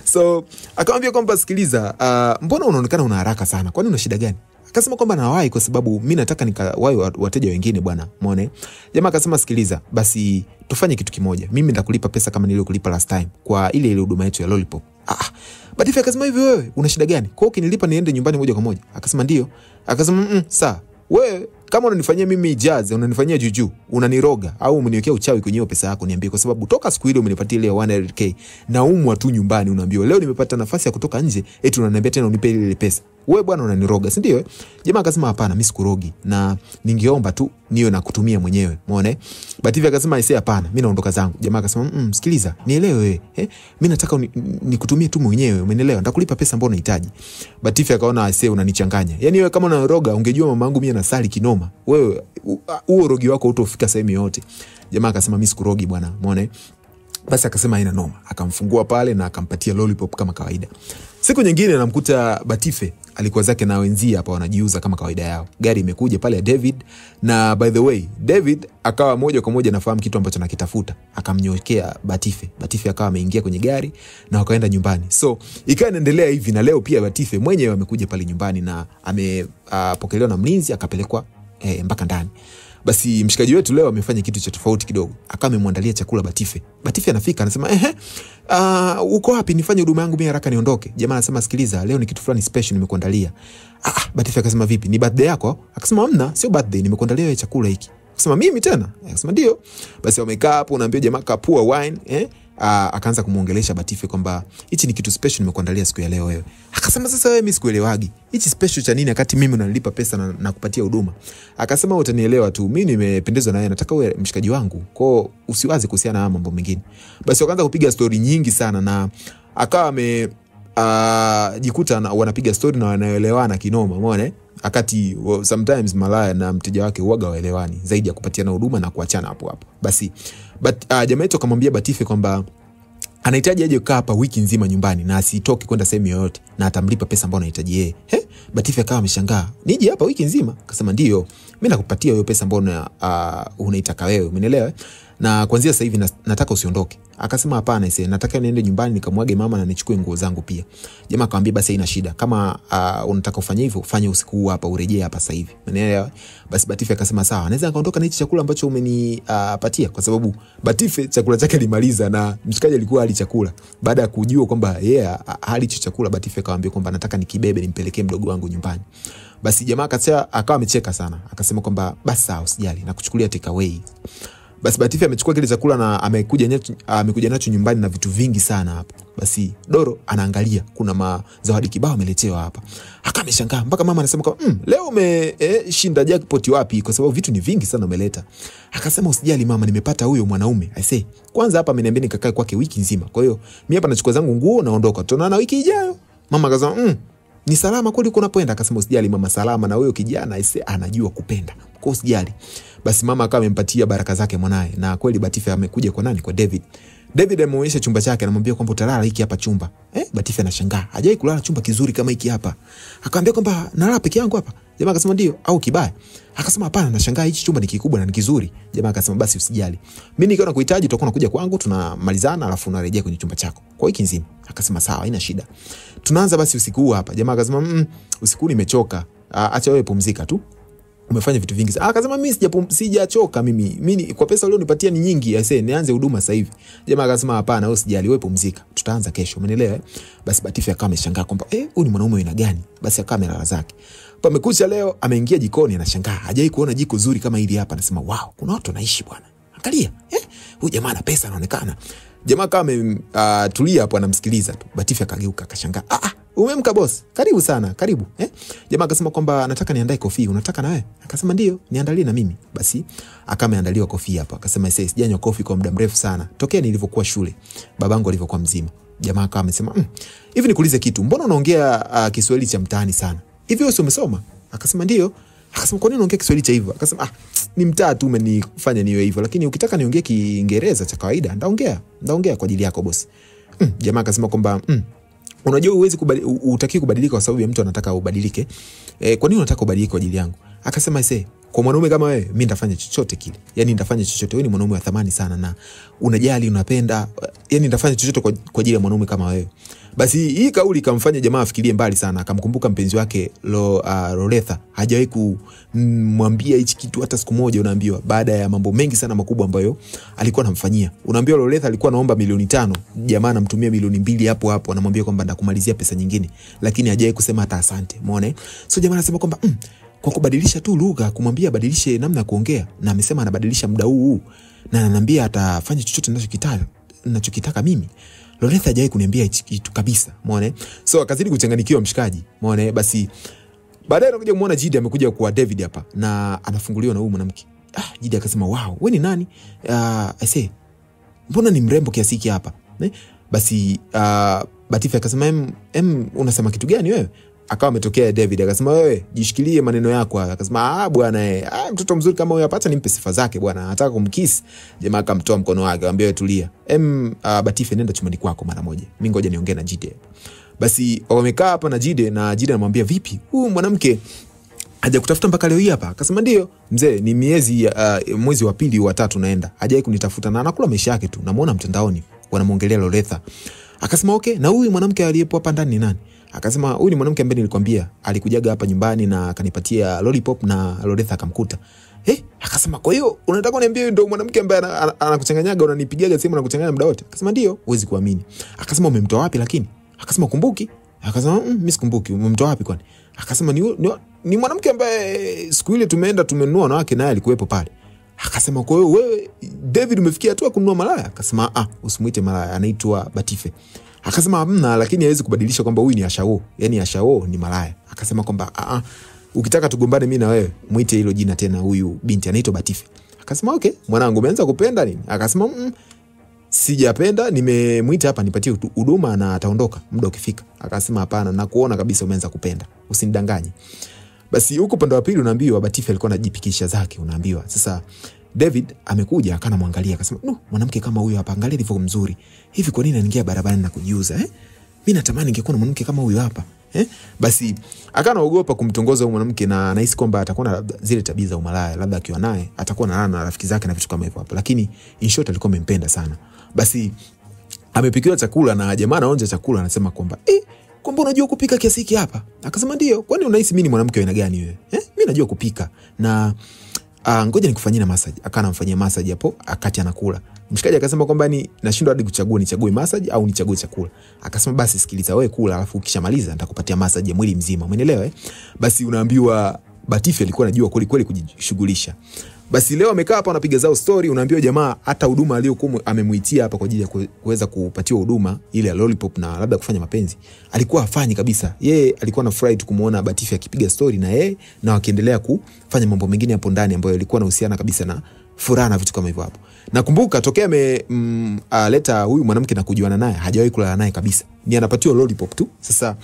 So akamwambia kwamba sikiliza, mbona unaonekana una haraka sana? Kwani una shida gani? Akasema kwamba nawahi kwa sababu mimi nataka nikawahi wateja wengine bwana, umeona. Jamaa akasema sikiliza, basi tufanye kitu kimoja. Mimi nitakulipa pesa kama niliyokulipa last time kwa ile huduma yetu ya Lollipop. Batife akasema hivi, wewe una shida gani? Kwa hiyo ukinilipa niende nyumbani moja kwa moja? Akasema ndio. Akasema sawa. Wewe kama unanifanyia mimi jazz, unanifanyia juju, unaniroga au umeniwekea uchawi kwenye pesa yako, niambie, kwa sababu toka siku ile umenipatia ile 100k na umwa tu nyumbani, unaambiwa leo nimepata nafasi ya kutoka nje, eti unaniambia tena unipe ile pesa. Wewe bwana unaniroga, si ndio? Jamaa akasema hapana, mimi sikurogi na ningeomba tu niwe na kutumia mwenyewe, umeona. Batife akasema aisee, hapana, mimi naondoka zangu. Jamaa akasema sikiliza, nielewe wewe, mimi nataka nikutumie tu mwenyewe, umeelewa? Nitakulipa pesa ambayo unahitaji. Batife akaona aisee, unanichanganya. Yaani wewe kama unaniroga, ungejua mama yangu mimi anasali kinoma, wewe huo rogi wako utofika sehemu yote. Jamaa akasema mimi sikurogi bwana, umeona. Basi akasema haina noma, akamfungua pale na akampatia Lollipop kama kawaida. Siku nyingine namkuta Batife alikuwa zake na wenzia hapa wanajiuza kama kawaida yao. Gari imekuja pale ya David, na by the way David akawa moja kwa moja nafahamu kitu ambacho nakitafuta, akamnyokea Batife. Batife akawa ameingia kwenye gari na wakaenda nyumbani. So ikawa inaendelea hivi, na leo pia Batife mwenyewe amekuja pale nyumbani na amepokelewa na mlinzi akapelekwa mpaka ndani. Basi mshikaji wetu leo amefanya kitu cha tofauti kidogo. Akawa amemwandalia chakula Batife. Batife anafika anasema uko wapi, nifanye huduma yangu mimi haraka niondoke. Jamaa anasema sikiliza, leo ni kitu fulani special nimekuandalia. Batife akasema vipi, ni birthday yako? Akasema hamna, sio birthday, nimekuandalia chakula hiki. Akasema mimi tena? Akasema ndio. Basi wamekaa hapo, unaambia jamaa kapua wine, akaanza kumuongelesha Batife kwamba hichi ni kitu special nimekuandalia siku ya leo wewe. Akasema sasa wewe mimi sikuelewagi. Hichi special cha nini wakati mimi unanilipa pesa na kupatia huduma? Akasema utanielewa tu, mimi nimependezwa na wewe, nataka uwe mshikaji wangu. Kwa usiwaze kuhusiana na mambo mengine. Basi wakaanza kupiga story nyingi sana na akawa jikuta wanapiga story na wanaelewana kinoma, umeona. Akati sometimes malaya na mteja wake huaga waelewani zaidi ya kupatiana huduma na kuachana hapo hapo. Basi jamaa yetu akamwambia Batife kwamba anahitaji aje kukaa hapa wiki nzima nyumbani na asitoke kwenda sehemu yoyote na atamlipa pesa ambayo anahitaji yeye. Batife akawa ameshangaa, nije hapa wiki nzima? Akasema ndio, mimi nakupatia hiyo pesa ambayo unaitaka wewe, umeelewa? Na kuanzia sasa hivi nataka usiondoke. Akasema hapana, nataka niende nyumbani nikamwage mama na nichukue nguo zangu pia. Jamaa akamwambia basi haina shida, kama unataka ufanye hivyo fanye usiku huu hapa, urejee hapa sasa hivi, umeelewa? Basi Batife akasema sawa, anaweza akaondoka na hichi chakula ambacho umenipatia, kwa sababu Batife chakula chake alimaliza na mshikaji alikuwa hali chakula. Baada ya kujua kwamba hali chakula, Batife akamwambia kwamba nataka nikibebe nimpelekee mdogo wangu nyumbani. Basi jamaa akawa amecheka sana, akasema kwamba basi sawa, usijali na kuchukulia take away. Basi Batife amechukua kile chakula na amekuja nacho nyumbani na vitu vingi sana hapa. Basi Doro anaangalia kuna mazawadi kibao ameletewa hapa. Akameshangaa mpaka mama anasema kwa leo umeshinda jackpot wapi, kwa sababu vitu ni vingi sana umeleta. Akasema usijali mama, nimepata huyo mwanaume. Kwanza hapa ameniambia nikakae kwake wiki nzima. Kwa hiyo mimi hapa nachukua zangu nguo naondoka. Tunaona wiki ijayo. Mama akasema ni salama kweli uko unapoenda? Akasema usijali mama, salama, na huyo kijana anajua kupenda. Kwa usijali. Basi mama akawa amempatia baraka zake mwanae, na kweli Batife amekuja kwa nani? Kwa David. David ameonyesha chumba chake, anamwambia kwamba utalala hiki hapa chumba. Batife anashangaa, hajai kulala chumba kizuri kama hiki hapa. Akamwambia kwamba nalala peke yangu hapa. Jamaa akasema ndio au kibaya? Akasema hapana, nashangaa hichi chumba ni kikubwa na ni kizuri. Jamaa akasema basi usijali, mimi nikiona kuhitaji utakuwa unakuja kwangu, tunamalizana alafu unarejea kwenye chumba chako kwa wiki nzima. Akasema sawa, haina shida. Tunaanza basi usiku huu hapa. Jamaa akasema usiku nimechoka, acha wewe pumzika tu, umefanya vitu vingi. Akasema mimi sijachoka, mimi kwa pesa leo nipatia ni nyingi, nianze huduma sasa hivi. Jamaa akasema hapana, wewe usijali, wewe pumzika, tutaanza kesho, umeelewa? Basi Batife akawa ameshangaa kwamba huyu ni mwanaume aina gani? Basi akawa amelala zake. Pamekucha leo, ameingia jikoni, anashangaa hajai kuona jiko zuri kama hili hapa. Anasema wow, kuna watu wanaishi bwana, angalia huyu jamaa ana pesa anaonekana. Jamaa kama tulia hapo anamsikiliza tu. Batife akageuka akashangaa, umemka boss, karibu sana, karibu. Jamaa akasema kwamba nataka niandae kofi, unataka na wewe? Akasema ndio, niandalie na mimi. Basi akameandaliwa kofi hapo. Akasema sijanywa kofi kwa muda mrefu sana, tokea nilivyokuwa shule, babangu alivyokuwa mzima. Jamaa akawa amesema hivi nikuulize kitu, mbona unaongea Kiswahili cha mtaani sana hivi, wewe umesoma? Akasema ndio. Akasema kwa nini unaongea Kiswahili cha hivyo? Akasema ni mtaa tu umenifanya niwe hivyo, lakini ukitaka niongee Kiingereza cha kawaida ndaongea kwa ajili yako boss. Jamaa akasema kwamba unajua utaki kubadilika kwa sababu ya mtu anataka ubadilike. Kwa nini unataka ubadilike kwa ajili yangu? Akasema kwa mwanaume kama wewe mimi nitafanya chochote kile. Yani nitafanya chochote. Wewe ni mwanaume wa thamani sana na unajali, unapenda. Yani nitafanya chochote kwa ajili ya mwanaume kama wewe. Basi hii kauli ikamfanya jamaa afikirie mbali sana. Akamkumbuka mpenzi wake Loretha. Hajawahi kumwambia hichi kitu hata siku moja, unaambiwa, baada ya mambo mengi sana makubwa ambayo alikuwa anamfanyia. Unaambiwa Loretha alikuwa anaomba milioni 5, jamaa anamtumia milioni 2 hapo hapo, anamwambia kwamba ndakumalizia pesa nyingine, lakini hajawahi kusema hata asante. Umeona? So jamaa anasema kwamba kwa kubadilisha tu lugha, kumwambia badilishe namna ya kuongea, na amesema anabadilisha muda huu na ananiambia atafanya chochote ninachokitaka mimi. Loretha hajawahi kuniambia kitu kabisa. Umeona? So akazidi kuchanganyikiwa mshikaji. Umeona? Basi baadaye anakuja kumuona Jide amekuja kwa David hapa na anafunguliwa na huyu mwanamke. Jide akasema, "Wow, wewe ni nani? I say, mbona ni mrembo kiasi hiki hapa?" Basi Batife akasema, unasema kitu gani wewe?" Akawa ametokea David akasema, "Wewe jishikilie maneno yako." Akasema, bwana mtoto mzuri kama huyu apata nimpe sifa zake bwana, anataka kumkiss." Jamaa akamtoa mkono wake, akamwambia, "Wewe tulia. Batife nenda chumbani kwako mara moja. Mimi ngoja niongee na Jide." Basi wamekaa hapa na Jide anamwambia, "Vipi? Huyu mwanamke haja kutafuta mpaka leo hii hapa?" Akasema, "Ndio mzee, ni mwezi wa 2 wa 3 naenda. Hajawahi kunitafuta na anakula maisha yake tu. Namuona mtandaoni wanamuongelea Loretha." Akasema, "Okay, na huyu mwanamke aliyepo hapa ndani ni nani?" Akasema, "Huyu ni mwanamke ambaye nilikwambia alikujaga hapa nyumbani na akanipatia lollipop na Loretha akamkuta." Akasema, "Kwa hiyo unataka kuniambia ndio mwanamke ambaye anakuchanganyaga, unanipigiaga simu na kuchanganya muda wote?" Akasema, "Ndio." Huwezi kuamini. Akasema, "Umemtoa wapi lakini?" Akasema, "Kumbuki." Akasema, "Mimi sikumbuki." "Umemtoa wapi kwani?" Akasema, ni mwanamke ambaye siku ile tumeenda tumenunua wanawake naye alikuwepo pale." Akasema, "Kwa hiyo wewe David umefikia hatua kununua malaya?" Akasema, "Usimuite malaya, anaitwa Batife." Akasema, "Hamna, lakini hawezi kubadilisha kwamba huyu ni Ashao. Yani Ashao ni malaya." Akasema kwamba, "Ukitaka tugombane mimi na wewe, muite hilo jina tena, huyu binti anaitwa Batife." Akasema, "Okay, mwanangu umeanza kupenda nini?" Akasema, "Sijapenda, nimemuita hapa nipatie huduma na ataondoka muda ukifika." Akasema, "Hapana, nakuona kabisa umeanza kupenda. Usinidanganye." Basi huko pande wa pili unaambiwa Batife alikuwa anajipikisha zake, unaambiwa. Sasa David amekuja akana muangalia akasema, mwanamke kama huyu hapa, angalia alivyo mzuri. Hivi kwa nini anaingia barabarani na kujiuza? Mimi natamani ningekuwa na mwanamke kama huyu hapa." Basi akanaogopa kumtongoza huyo mwanamke na anahisi kwamba atakuwa na zile tabia za umalaya, labda akiwa naye atakuwa na rafiki zake na vitu kama hivyo hapo. Lakini in short alikuwa amempenda sana. Basi amepikiwa chakula na jamaa anaonja chakula, anasema kwamba, "Kwamba unajua kupika kiasi hiki hapa?" Akasema, "Ndio." "Kwani unahisi mimi ni mwanamke wa aina gani wewe?" "Mimi najua kupika na ngoja nikufanyie na massage." Akana mfanyia massage hapo akati anakula. Mshikaji akasema kwamba nashindwa hadi kuchagua, nichague massage au nichague chakula. Akasema, "Basi sikiliza, wewe kula alafu ukishamaliza nitakupatia massage ya mwili mzima." Umeelewa? Basi unaambiwa Batife alikuwa anajua kweli kweli kujishughulisha. Basi leo amekaa hapa anapiga zao story, unaambiwa jamaa hata huduma aliyokuwa amemuitia hapa kwa ajili ya kuweza kupatiwa huduma ile ya lollipop na labda kufanya mapenzi, alikuwa hafanyi kabisa. Yeye alikuwa anafurahi tu kumuona Batife akipiga story na yeye na wakiendelea kufanya mambo mengine hapo ndani ambayo yalikuwa yanahusiana kabisa na furaha na vitu kama hivyo hapo. Nakumbuka tokea leta huyu mwanamke na kujuana naye, hajawahi kulala naye kabisa. Ni anapatiwa lollipop tu. Sasa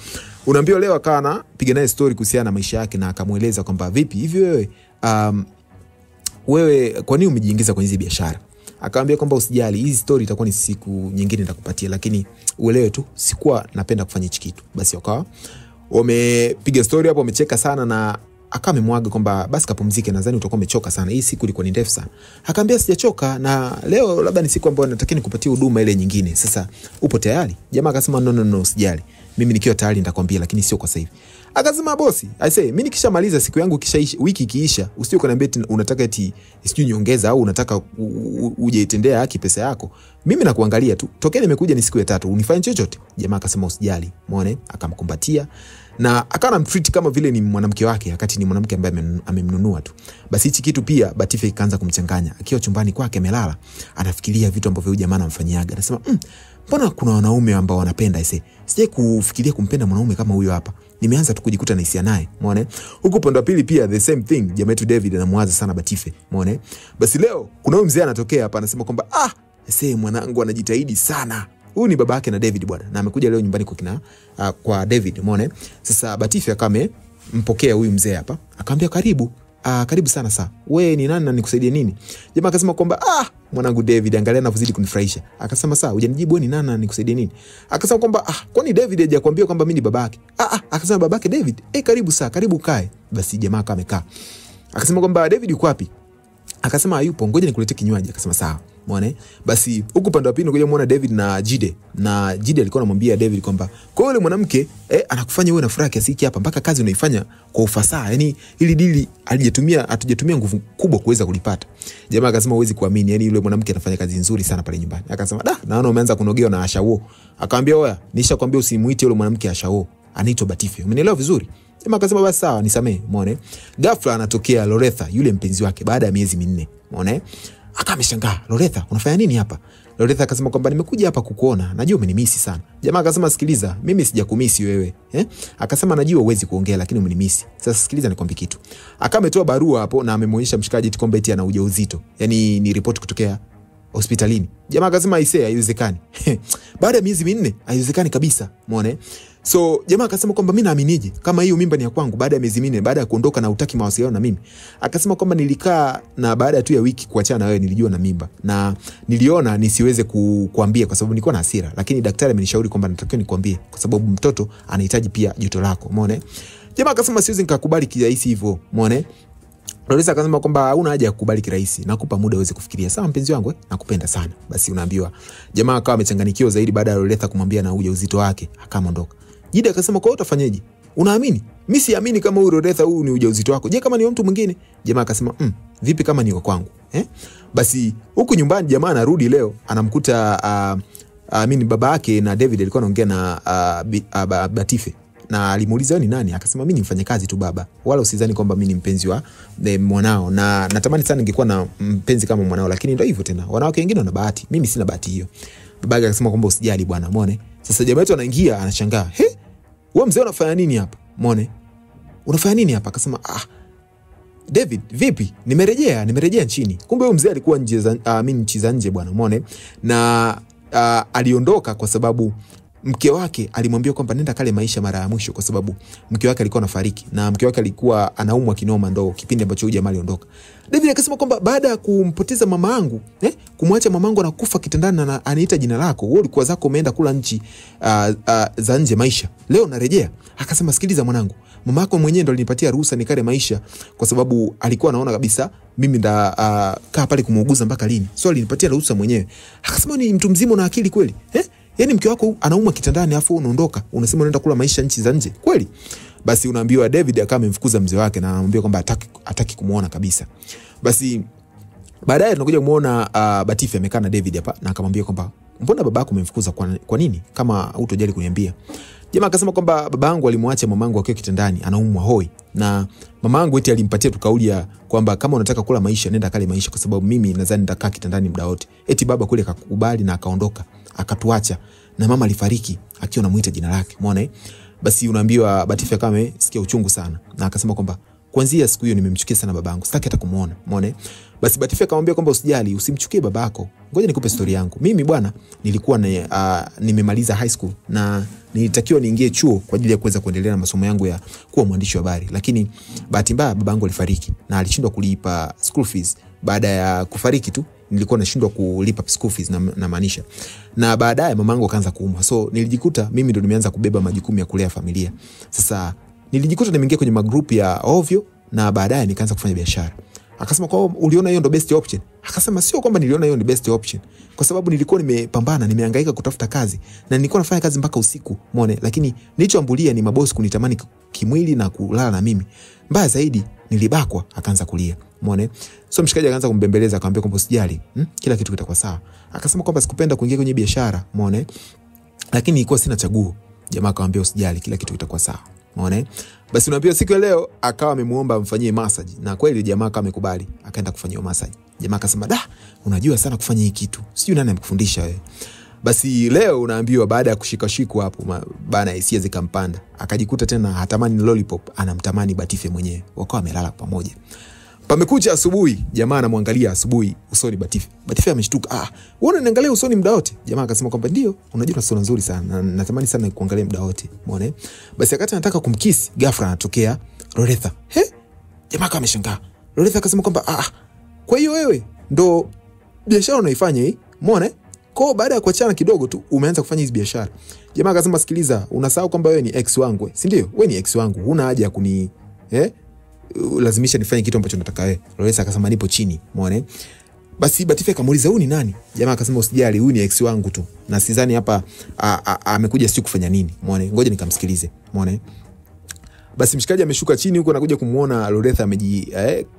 unaambiwa leo akaana piga naye story kuhusiana na maisha yake na akamueleza kwamba, "Vipi hivi wewe kwa nini umejiingiza kwenye hizi biashara?" Akamwambia kwamba, "Usijali, hizi story itakuwa ni siku nyingine nitakupatia, lakini uelewe tu sikuwa napenda kufanya hichi kitu." Basi wakawa wamepiga story hapo, wamecheka sana na akamemwaga kwamba basi kapumzike, nadhani utakuwa umechoka sana, hii siku ilikuwa ni ndefu sana. Akamwambia, "Sijachoka na leo labda ni siku ambayo nataka nikupatie huduma ile nyingine. Sasa upo tayari?" Jamaa akasema, No, usijali. Mimi nikiwa tayari nitakwambia, lakini sio kwa sasa hivi." Akasema, "Bosi, I say, mimi nikishamaliza siku yangu kishaisha, wiki ikiisha, usije kuniambia unataka eti sijui nyongeza au unataka ujeitendea haki pesa yako. Mimi nakuangalia tu. Tokea nimekuja ni siku ya 3, unifanye chochote." Jamaa akasema, "Usijali." Muone, akamkumbatia na akawa anamtreat kama vile ni mwanamke wake, wakati ni mwanamke ambaye amemnunua tu. Basi hichi kitu pia Batife ikaanza kumchanganya. Akiwa chumbani kwake amelala, anafikiria vitu ambavyo huyu jamaa anamfanyiaga. Anasema, "Mbona kuna wanaume ambao wanapenda sije kufikiria kumpenda mwanaume kama huyu hapa. Nimeanza tu kujikuta na hisia naye." Muone. Huko pande wa pili pia the same thing, jamaa wetu David anamwaza sana Batife. Muone. Basi leo kuna huyu mzee anatokea hapa, anasema kwamba, mwanangu anajitahidi sana." Huyu ni baba yake na David bwana, na amekuja leo nyumbani kwa David. Umeona? Sasa Batife akampokea huyu mzee hapa, akamwambia, karibu sana saa. Wewe ni nani na nikusaidie nini?" Jamaa akasema kwamba, "Mwanangu David, angalia anavyozidi kunifurahisha." Akasema, "Sawa, hujanijibu ni nani na nikusaidie nini?" Akasema kwamba, "Kwani David hajakwambia kwamba mimi ni babake?" Akasema, "Babake David? Karibu saa, karibu kae." Basi jamaa akamekaa. Akasema kwamba David yuko wapi? Akasema hayupo, ngoja nikuletee kinywaji. Akasema sawa. Umeona? Basi huko pande wa pili ngoja muone David na Jide. Na Jide alikuwa anamwambia David kwamba kwa yule mwanamke anakufanya uwe na furaha kiasi hiki hapa mpaka kazi unaifanya kwa ufasaha. Yaani ili dili hatujatumia nguvu kubwa kuweza kulipata. Jamaa akasema huwezi kuamini, yaani yule mwanamke anafanya kazi nzuri sana pale nyumbani. Akasema naona umeanza kunogewa na Ashao. Akamwambia oya, nishakwambia usimuite yule mwanamke Ashao. Anaitwa Batife. Umenielewa vizuri? Jamaa akasema basi sawa, nisamee. Umeona? Ghafla anatokea Loretha, yule mpenzi wake baada ya miezi 4. Umeona? Akamshangaa, Loretha, unafanya nini hapa? Loretha akasema kwamba nimekuja hapa kukuona, najua umenimisi sana. Jamaa akasema sikiliza, mimi sijakumisi wewe. Akasema najua uwezi kuongea lakini umenimisi. Sasa sikiliza nikwambie kitu. Akametoa barua hapo na amemwonyesha mshikaji kwamba eti ana ujauzito. Yaani ni report kutokea hospitalini. Jamaa akasema aisee, haiwezekani. Baada ya miezi 4, haiwezekani kabisa. Umeona? So jamaa akasema kwamba mimi naaminije kama hiyo mimba ni ya kwangu baada ya miezi 4, baada ya kuondoka na utaki mawasiliano na mimi. Akasema kwamba nilikaa na baada tu ya wiki kuachana na wewe nilijua na mimba na niliona nisiweze kukuambia kwa sababu nilikuwa na hasira, lakini daktari amenishauri kwamba natakiwa nikwambie kwa sababu mtoto anahitaji pia joto lako. Umeona? Jamaa akasema siwezi nikakubali kirahisi hivyo. Umeona? Loretha akasema kwamba huna haja ya kukubali kirahisi, nakupa muda uweze kufikiria. Sawa mpenzi wangu, nakupenda sana. Basi unaambiwa. Jamaa akawa amechanganyikiwa zaidi baada ya Loretha kumwambia na ujauzito wake, akaondoka. Jide akasema kwa hiyo utafanyaje? Unaamini? Mimi siamini kama huyu Loretha huyu ni ujauzito wako. Je, kama ni mtu mwingine? Jamaa akasema vipi kama ni wa kwangu? Basi huku nyumbani jamaa anarudi leo, anamkuta baba yake na David alikuwa anaongea na Batife. Na alimuuliza ni nani? Akasema mimi ni mfanyakazi tu baba. Wala usizani kwamba mimi ni mpenzi wa mwanao. Na natamani sana ningekuwa na mpenzi kama mwanao, lakini ndio hivyo tena. Wanawake wengine wana bahati. Mimi sina bahati hiyo. Babake akasema kwamba usijali bwana, umeona? Sasa jamaa wetu anaingia anashangaa. Wewe mzee unafanya nini hapa? Umeona? Unafanya nini hapa? Akasema David, vipi? Nimerejea nchini. Kumbe huyo mzee alikuwa nchi za nje bwana, umeona? Na aliondoka kwa sababu mke wake alimwambia kwamba nenda kale maisha mara ya mwisho kwa sababu mke wake alikuwa anafariki na mke wake alikuwa anaumwa kinoma ndo kipindi ambacho huyu jamaa aliondoka. David akasema kwamba baada ya kumpoteza mama yangu, kumwacha mama yangu anakufa kitandani na anaita jina lako, wewe ulikuwa zako umeenda kula nchi za nje maisha. Leo narejea. Akasema sikiliza mwanangu, mama yako mwenyewe ndo alinipatia ruhusa nikale maisha kwa sababu alikuwa anaona kabisa mimi kaa pale kumuuguza mpaka lini. So alinipatia ruhusa mwenyewe. Akasema ni mtu mzima na akili kweli? Yaani mke wako anaumwa kitandani afu unaondoka, unasema unaenda kula maisha nchi za nje. Kweli? Basi unaambiwa David akawa amemfukuza mzee wake na anamwambia kwamba hataki kumuona kabisa. Basi baadaye tunakuja kumuona Batife amekaa na David hapa na akamwambia kwamba mbona babako umemfukuza kwa nini kama hutojali kuniambia? Jamaa akasema kwamba babangu alimwacha mamangu akiwa kitandani anaumwa hoi na mamangu eti alimpatia tu kauli ya kwamba kama unataka kula maisha nenda kale maisha kwa sababu mimi nadhani nitakaa kitandani muda wote. Eti baba kule akakubali na akaondoka, akatuacha na mama alifariki akiwa anamuita jina lake. Umeona? Basi unaambiwa Batife kama amesikia uchungu sana na akasema kwamba kuanzia siku hiyo nimemchukia sana babangu, sitaki hata kumuona. Umeona? Basi Batife akamwambia kwamba usijali, usimchukie babako. Ngoja nikupe story yangu. Mimi bwana nilikuwa nimemaliza high school na nilitakiwa niingie chuo kwa ajili ya kuweza kuendelea na masomo yangu ya kuwa mwandishi wa habari. Lakini bahati mbaya babangu alifariki na alishindwa kulipa school fees. Baada ya kufariki tu nilikuwa nashindwa kulipa school fees na maanisha. Na baadaye mamangu akaanza kuumwa. So nilijikuta mimi ndo nimeanza kubeba majukumu ya kulea familia. Sasa nilijikuta nimeingia kwenye magroup ya ovyo na baadaye nikaanza kufanya biashara. Akasema kwa uliona hiyo ndo best option? Akasema sio kwamba niliona hiyo ni best option. Kwa sababu nilikuwa nimepambana, nimehangaika kutafuta kazi na nilikuwa nafanya kazi mpaka usiku, umeona? Lakini nilichoambulia ni mabosi kunitamani kimwili na kulala na mimi. Mbaya zaidi nilibakwa, akaanza kulia, umeona? So mshikaji akaanza kumbembeleza akamwambia kwamba usijali, kila kitu kitakuwa sawa. Akasema kwamba sikupenda kuingia kwenye biashara, umeona? Lakini ilikuwa sina chaguo. Jamaa akamwambia usijali, kila kitu kitakuwa sawa. Umeona? Basi unaambiwa siku ya leo akawa amemuomba amfanyie massage na kweli jamaa kama amekubali, akaenda kufanyia massage. Jamaa akasema unajua sana kufanya hii kitu. Sijui nani amekufundisha wewe. Basi leo unaambiwa baada ya kushikashikwa hapo bana hisia zikampanda. Akajikuta tena hatamani lollipop, anamtamani Batife mwenyewe. Wakawa wamelala pamoja. Pamekucha asubuhi, jamaa anamwangalia asubuhi usoni Batife. Batife ameshtuka. Wewe unaniangalia usoni muda wote? Jamaa akasema kwamba ndio, unajua sura nzuri sana. Natamani sana kuangalia muda wote. Umeona? Basi akati anataka kumkiss, ghafla anatokea Loretha. Jamaa kama ameshangaa. Loretha akasema kwamba kwa hiyo wewe ndo biashara unaifanya hii? Umeona? Kwa baada ya kuachana kidogo tu umeanza kufanya hizi biashara. Jamaa akasema sikiliza, unasahau kwamba wewe ni ex wangu, si ndio? Wewe ni ex wangu. Huna haja ya lazimisha nifanye kitu ambacho nataka wewe. Loretha akasema nipo chini, umeona. Basi Batife akamuuliza huyu ni nani? Jamaa akasema usijali, huyu ni ex wangu tu. Na sidhani hapa amekuja sio kufanya nini, umeona. Ngoja nikamsikilize, umeona. Basi mshikaji ameshuka chini huko anakuja kumuona Loretha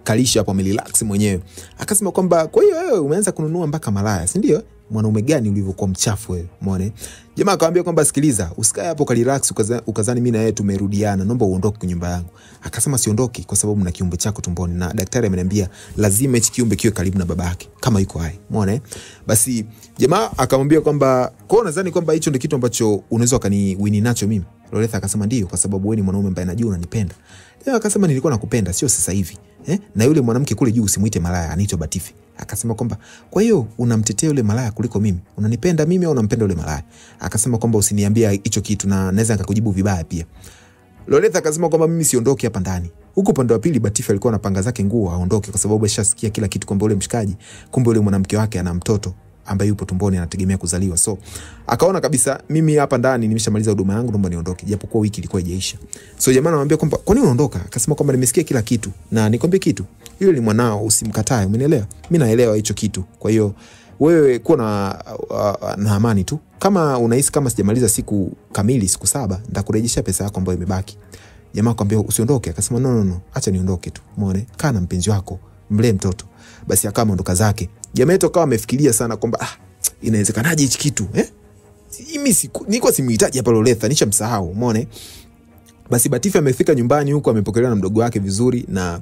kalisha hapo amerelax mwenyewe. Akasema kwamba kwa hiyo wewe umeanza kununua mpaka malaya, si ndio? Mwanaume gani ulivyokuwa mchafu wewe, umeona? Jamaa akamwambia kwamba sikiliza, usikae hapo ka relax ukazani mimi na wewe tumerudiana, naomba uondoke kwa nyumba yangu. Akasema siondoki kwa sababu mna kiumbe chako tumboni na daktari ameniambia lazima hichi kiumbe kiwe karibu na babake kama yuko hai, umeona? Basi jamaa akamwambia kwamba kwa nadhani kwamba hicho ndio kitu ambacho unaweza kaniwini nacho mimi. Loretha akasema ndio, kwa sababu wewe ni mwanaume ambaye najua unanipenda. Jamaa akasema nilikuwa nakupenda sio sasa hivi. Na yule mwanamke kule juu usimuite malaya, anaitwa Batife. Akasema kwamba kwa hiyo unamtetea yule malaya kuliko mimi? Unanipenda mimi au unampenda yule malaya? Akasema kwamba usiniambia hicho kitu na naweza nikakujibu vibaya pia. Loretha akasema kwamba mimi siondoki hapa ndani. Huko upande wa pili Batife alikuwa anapanga zake nguo aondoke kwa sababu ashasikia kila kitu kwamba yule mshikaji, kumbe yule mwanamke wake ana mtoto ambaye yupo tumboni anategemea kuzaliwa. So akaona kabisa mimi hapa ndani nimeshamaliza huduma yangu, naomba niondoke japokuwa wiki ilikuwa haijaisha. So jamaa anamwambia kwamba kwa nini unaondoka? Akasema kwamba nimesikia kila kitu na nikwambie kitu, yule ni mwanao, usimkatae, umeelewa? Mimi naelewa hicho kitu. Kwa hiyo wewe kuwa na amani tu. Kama unahisi kama sijamaliza siku kamili, siku 7, nitakurejeshia pesa yako ambayo imebaki. Jamaa akamwambia usiondoke. Akasema no, acha niondoke tu, umeona? Kaa na mpenzi wako, mlee mtoto. Basi akawa aondoka zake. Jamaa yetu akawa amefikiria sana kwamba inawezekanaje hichi kitu, mimi nilikuwa simuhitaji hapa Loretha, nishamsahau, umeona. Basi Batife amefika nyumbani huko, amepokelewa na mdogo wake vizuri, na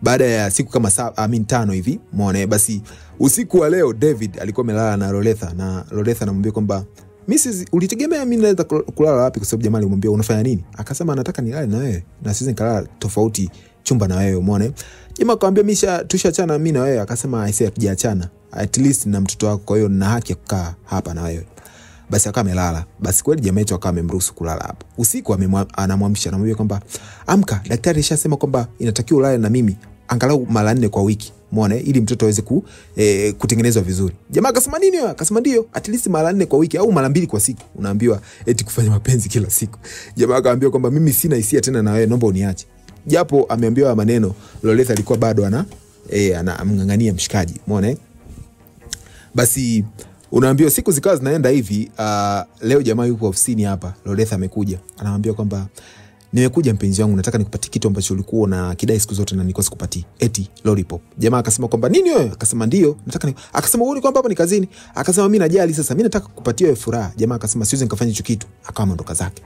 baada ya siku kama 5 hivi, umeona. Basi usiku wa leo David alikuwa amelala na Loretha, na Loretha anamwambia kwamba Mrs. ulitegemea mimi naweza kulala wapi? Kwa sababu jamaa alimwambia unafanya nini? Akasema nataka nilale na wewe na siwezi nikalala tofauti chumba na wewe, umeona. Jamaa akamwambia tushachana mimi na wewe. Akasema I say hatujaachana, at least na mtoto wako, kwa hiyo nina haki ya kukaa hapa na wewe. Basi akawa amelala. Basi kweli jamaa yetu akawa amemruhusu kulala hapo. Usiku anamwamsha, anamwambia kwamba amka, daktari alishasema kwamba inatakiwa ulale na mimi angalau mara 4 kwa wiki, umeona, ili mtoto aweze kutengenezwa vizuri. Jamaa akasema nini wewe? Akasema ndio, at least mara 4 kwa wiki au mara 2 kwa siku. Unaambiwa eti kufanya mapenzi kila siku. Jamaa akamwambia kwamba mimi sina hisia tena na wewe, naomba uniache. Japo ameambiwa maneno, Loretha alikuwa bado anamngangania mshikaji, umeona. Basi unaambiwa siku zikawa zinaenda hivi. Leo jamaa yupo ofisini hapa, Loretha amekuja, anamwambia kwamba nimekuja mpenzi wangu, nataka nikupatie kitu ambacho ulikuwa unakidai siku zote na nilikuwa sikupatii, eti lollipop. Jamaa akasema kwamba nini wewe? Akasema ndio, nataka akasema wewe kwamba hapa ni kazini. Akasema mimi najali, sasa mimi nataka kukupatia wewe furaha. Jamaa akasema siwezi nikafanya hicho kitu, akawa aondoka zake.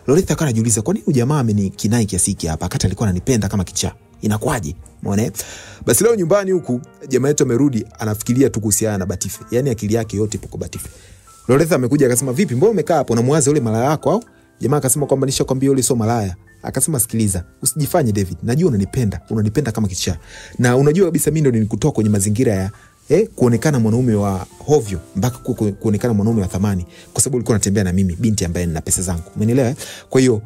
Loretha akawa anajiuliza kwa nini jamaa amenikinai kiasi hiki hapa, akati alikuwa ananipenda kama kichaa, inakuaje, umeona. Basi leo nyumbani huku jamaa yetu amerudi, anafikiria tu kuhusiana na Batife, yani akili yake yote ipo kwa Batife. Loretha amekuja akasema vipi, mbona umekaa hapo unamwaza yule malaya wako au? Jamaa akasema kwamba nishakwambia yule sio malaya. Akasema sikiliza, usijifanye David, najua unanipenda kama kichaa, na unajua kabisa mimi ndo nilikutoa kwenye mazingira ya kuonekana mwanaume wa hovyo mpaka kuonekana mwanaume wa thamani, kwa sababu ulikuwa unatembea na mimi, binti ambaye nina pesa zangu, umeelewa? Kwa hiyo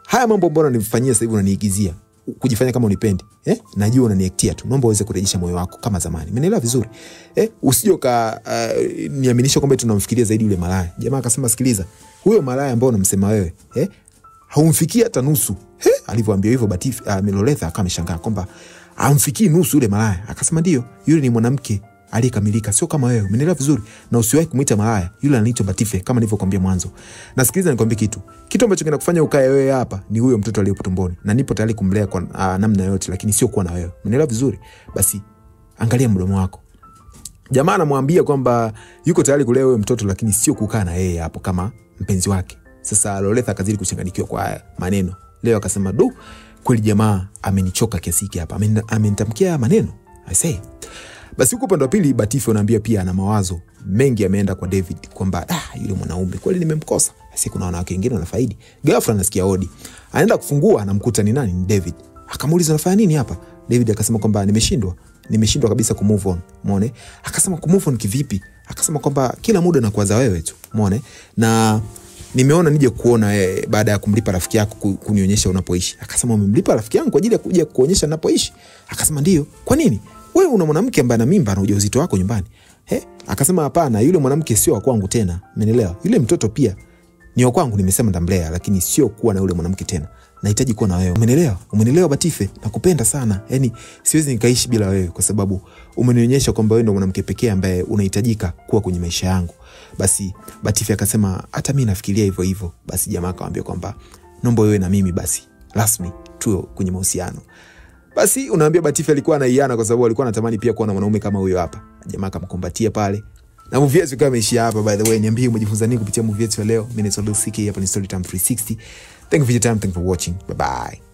haya mambo mbona unanifanyia sasa hivi, unaniigizia kujifanya kama unipendi, najua unaniactia tu, naomba uweze kurejesha moyo wako kama zamani, umeelewa vizuri? Usije niaminisha kwamba tunamfikiria zaidi yule malaya. Jamaa akasema sikiliza, huyo malaya ambao unamsema wewe haumfikii hata nusu. Alivyoambia hivyo Batife, Loretha akawa ameshangaa kwamba hamfikii nusu yule malaya. Akasema ndio, yule ni mwanamke aliyekamilika, sio kama wewe, umeelewa vizuri? Na usiwahi kumuita malaya, yule anaitwa Batife kama nilivyokuambia mwanzo. Na sikiliza nikwambie kitu ambacho kinakufanya ukae wewe hapa ni huyo mtoto aliyepo tumboni, na nipo tayari kumlea kwa namna yote, lakini sio kuwa na wewe, umeelewa vizuri? Basi angalia mdomo wako. Jamaa anamwambia kwamba yuko tayari kulea wewe mtoto, lakini sio kukaa na yeye hapo kama mpenzi wake. Sasa Loretha akazidi kuchanganyikiwa kwa haya maneno. Leo akasema kweli jamaa amenichoka kiasi hiki hapa, amenitamkia maneno I say. Basi huko upande wa pili Batife anaambia pia ana mawazo mengi, ameenda kwa David kwamba yule mwanaume kweli nimemkosa. Sasa kuna wanawake wengine wanafaidi. Ghafla anasikia hodi, anaenda kufungua, anamkuta ni nani? Ni David. Akamuuliza unafanya nini hapa? David akasema kwamba nimeshindwa kabisa ku move on, umeona. Akasema ku move on kivipi? Akasema kwamba kila muda nakuwaza wewe tu, umeona, na nimeona nije kuona baada ya kumlipa rafiki yako kunionyesha unapoishi. Akasema umemlipa rafiki yangu kwa ajili ya kuja kuonyesha ninapoishi? Akasema ndio. Kwa nini? Wewe una mwanamke ambaye ana mimba na ujauzito wako nyumbani. Akasema hapana, yule mwanamke sio wa kwangu tena, umeelewa? Yule mtoto pia Ni wa kwangu, nimesema ndamlea, lakini sio kuwa na yule mwanamke tena. Nahitaji kuwa na wewe. Umenielewa Batife? Nakupenda sana. Yaani siwezi nikaishi bila wewe kwa sababu umenionyesha kwamba wewe ndio mwanamke pekee ambaye unahitajika kuwa kwenye maisha yangu. Basi Batife akasema hata mimi nafikiria hivyo hivyo. Basi jamaa akamwambia kwamba naomba wewe na mimi basi rasmi tuwe kwenye mahusiano. Basi unaambia Batife alikuwa anaiana kwa sababu alikuwa anatamani pia kuwa na mwanaume kama huyo hapa. Jamaa akamkumbatia pale. Na movie yetu kama imeishia hapa. By the way, niambie umejifunza nini kupitia movie yetu leo. Mimi ni Lil CK, hapa ni Storytime 360. Thank you for your time, thank you for watching. Bye bye.